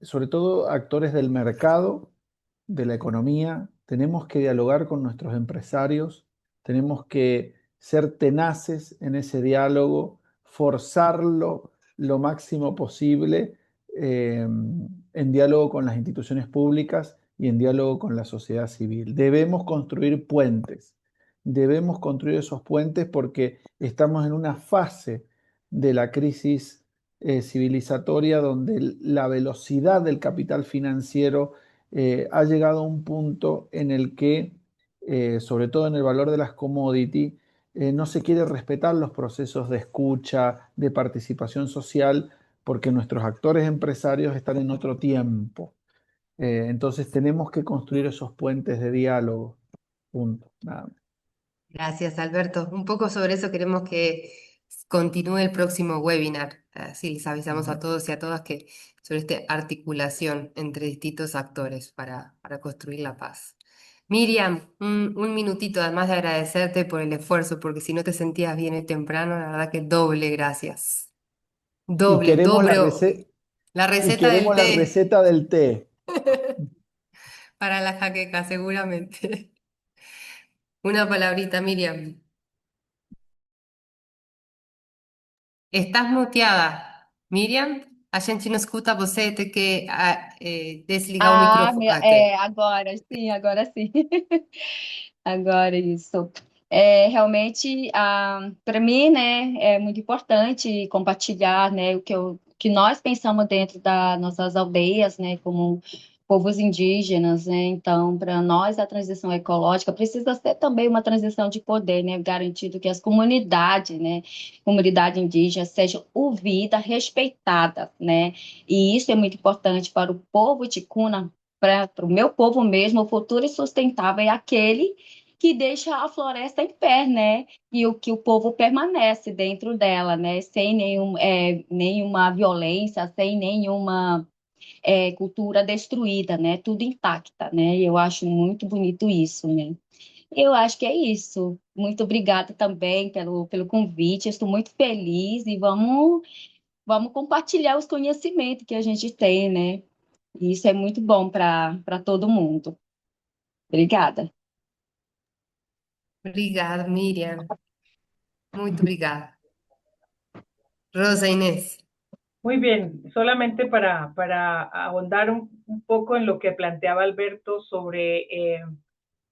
sobre todo actores del mercado, de la economía. Tenemos que dialogar con nuestros empresarios, tenemos que ser tenaces en ese diálogo, forzarlo lo máximo posible, en diálogo con las instituciones públicas y en diálogo con la sociedad civil. Debemos construir esos puentes porque estamos en una fase de la crisis civilizatoria donde la velocidad del capital financiero ha llegado a un punto en el que, sobre todo en el valor de las commodities, no se quiere respetar los procesos de escucha, de participación social, porque nuestros actores empresarios están en otro tiempo. Entonces tenemos que construir esos puentes de diálogo. Punto. Nada más. Gracias, Alberto. Un poco sobre eso queremos que continúe el próximo webinar. Así les avisamos a Ujú. todos y a todas que sobre esta articulación entre distintos actores para construir la paz. Miriam, un minutito, además de agradecerte por el esfuerzo, porque si no te sentías bien hoy temprano, la verdad que doble gracias. Y Doble, queremos doble. La y receta del queremos la té receta del té. para la jaqueca, seguramente. Una palabrita, Miriam. Estás muteada. Miriam, a gente não escuta você, tem que desligar o Ah, microfone. agora sim, agora sim. Agora isso. É, realmente, para mim, né, é muito importante compartilhar, né, que nós pensamos dentro das nossas aldeias, né, como povos indígenas, né. Então, para nós, a transição ecológica precisa ser também uma transição de poder, né, garantido que as comunidades, né, comunidade indígena sejam ouvidas, respeitadas, né. E isso é muito importante para o povo ticuna, para o meu povo mesmo. O futuro sustentável é aquele que deixa a floresta em pé, né? E o que o povo permanece dentro dela, né? Sem nenhuma violência, sem nenhuma cultura destruída, né? Tudo intacta, né? E eu acho muito bonito isso, né? Eu acho que é isso. Muito obrigada também pelo convite. Estou muito feliz e vamos compartilhar os conhecimentos que a gente tem, né? E isso é muito bom para todo mundo. Obrigada. Obrigada, Miriam. Muito obrigada. Rosa Inés. Muy bien, solamente para ahondar un poco en lo que planteaba Alberto sobre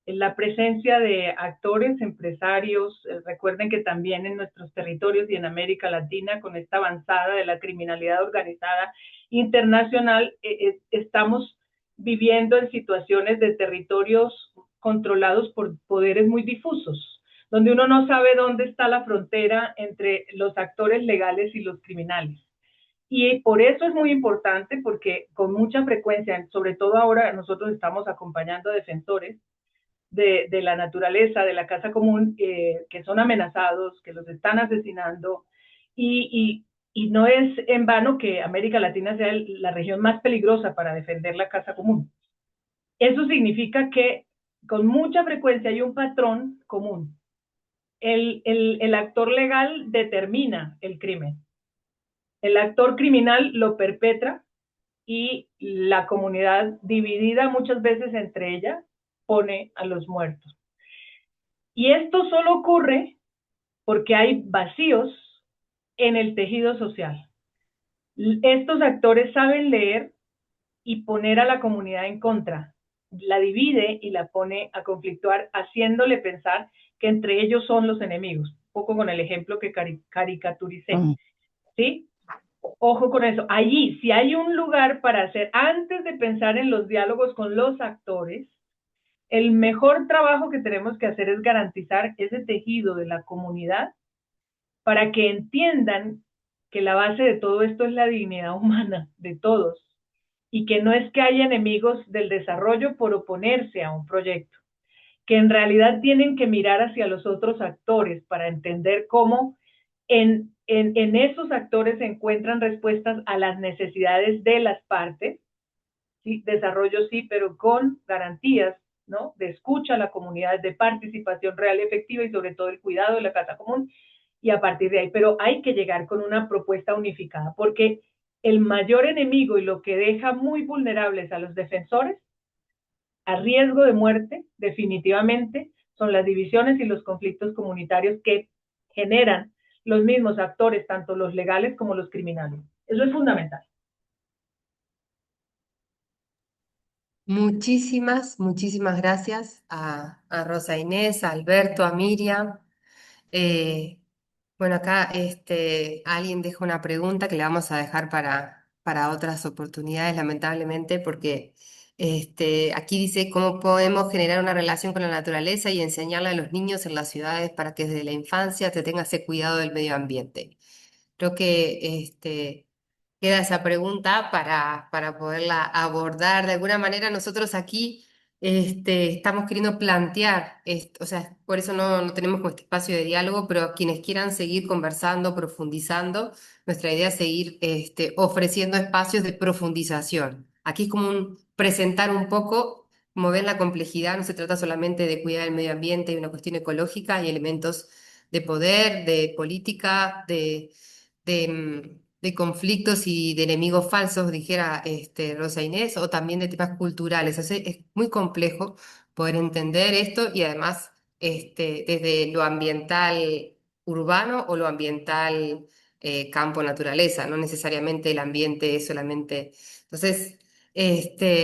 la presencia de actores, empresarios. Recuerden que también en nuestros territorios y en América Latina, con esta avanzada de la criminalidad organizada internacional, estamos viviendo en situaciones de territorios controlados por poderes muy difusos, donde uno no sabe dónde está la frontera entre los actores legales y los criminales. Y por eso es muy importante, porque con mucha frecuencia, sobre todo ahora nosotros estamos acompañando a defensores de la naturaleza, de la casa común, que son amenazados, que los están asesinando, y no es en vano que América Latina sea la región más peligrosa para defender la casa común. Eso significa que con mucha frecuencia hay un patrón común. El actor legal determina el crimen. El actor criminal lo perpetra y la comunidad, dividida muchas veces entre ella, pone a los muertos. Y esto solo ocurre porque hay vacíos en el tejido social. Estos actores saben leer y poner a la comunidad en contra. La divide y la pone a conflictuar, haciéndole pensar que entre ellos son los enemigos. Un poco con el ejemplo que caricaturicé. ¿Sí? Ojo con eso. Allí, si hay un lugar para hacer, antes de pensar en los diálogos con los actores, el mejor trabajo que tenemos que hacer es garantizar ese tejido de la comunidad para que entiendan que la base de todo esto es la dignidad humana de todos y que no es que haya enemigos del desarrollo por oponerse a un proyecto, que en realidad tienen que mirar hacia los otros actores para entender cómo en esos actores se encuentran respuestas a las necesidades de las partes. ¿Sí? Desarrollo sí, pero con garantías, ¿no? De escucha a la comunidad, de participación real y efectiva, y sobre todo el cuidado de la casa común, y a partir de ahí. Pero hay que llegar con una propuesta unificada, porque el mayor enemigo y lo que deja muy vulnerables a los defensores, a riesgo de muerte, definitivamente, son las divisiones y los conflictos comunitarios que generan los mismos actores, tanto los legales como los criminales. Eso es fundamental. Muchísimas gracias a Rosa Inés, a Alberto, a Miriam. Eh, bueno, acá alguien deja una pregunta que le vamos a dejar para otras oportunidades, lamentablemente, porque aquí dice cómo podemos generar una relación con la naturaleza y enseñarle a los niños en las ciudades para que desde la infancia se tenga ese cuidado del medio ambiente. Creo que queda esa pregunta para poderla abordar. De alguna manera nosotros aquí estamos queriendo plantear, o sea, por eso no tenemos como este espacio de diálogo, pero quienes quieran seguir conversando, profundizando, nuestra idea es seguir ofreciendo espacios de profundización. Aquí es como presentar un poco, como ven la complejidad, no se trata solamente de cuidar el medio ambiente y una cuestión ecológica, hay elementos de poder, de política, de conflictos y de enemigos falsos, dijera Rosa Inés, o también de temas culturales. Es muy complejo poder entender esto y además desde lo ambiental urbano o lo ambiental campo-naturaleza, no necesariamente el ambiente es solamente. Entonces,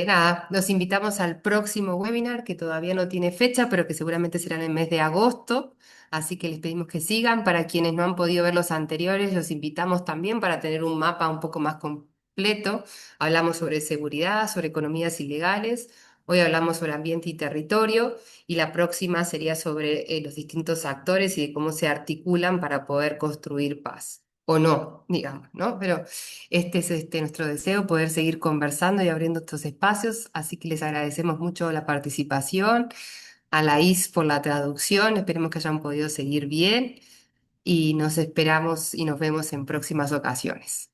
nada, nos invitamos al próximo webinar que todavía no tiene fecha, pero que seguramente será en el mes de agosto. Así que les pedimos que sigan. Para quienes no han podido ver los anteriores, los invitamos también para tener un mapa un poco más completo. Hablamos sobre seguridad, sobre economías ilegales. Hoy hablamos sobre ambiente y territorio y la próxima sería sobre los distintos actores y de cómo se articulan para poder construir paz. O no, digamos, ¿no? Pero este es nuestro deseo, poder seguir conversando y abriendo estos espacios. Así que les agradecemos mucho la participación a la IS por la traducción. Esperemos que hayan podido seguir bien y nos esperamos y nos vemos en próximas ocasiones.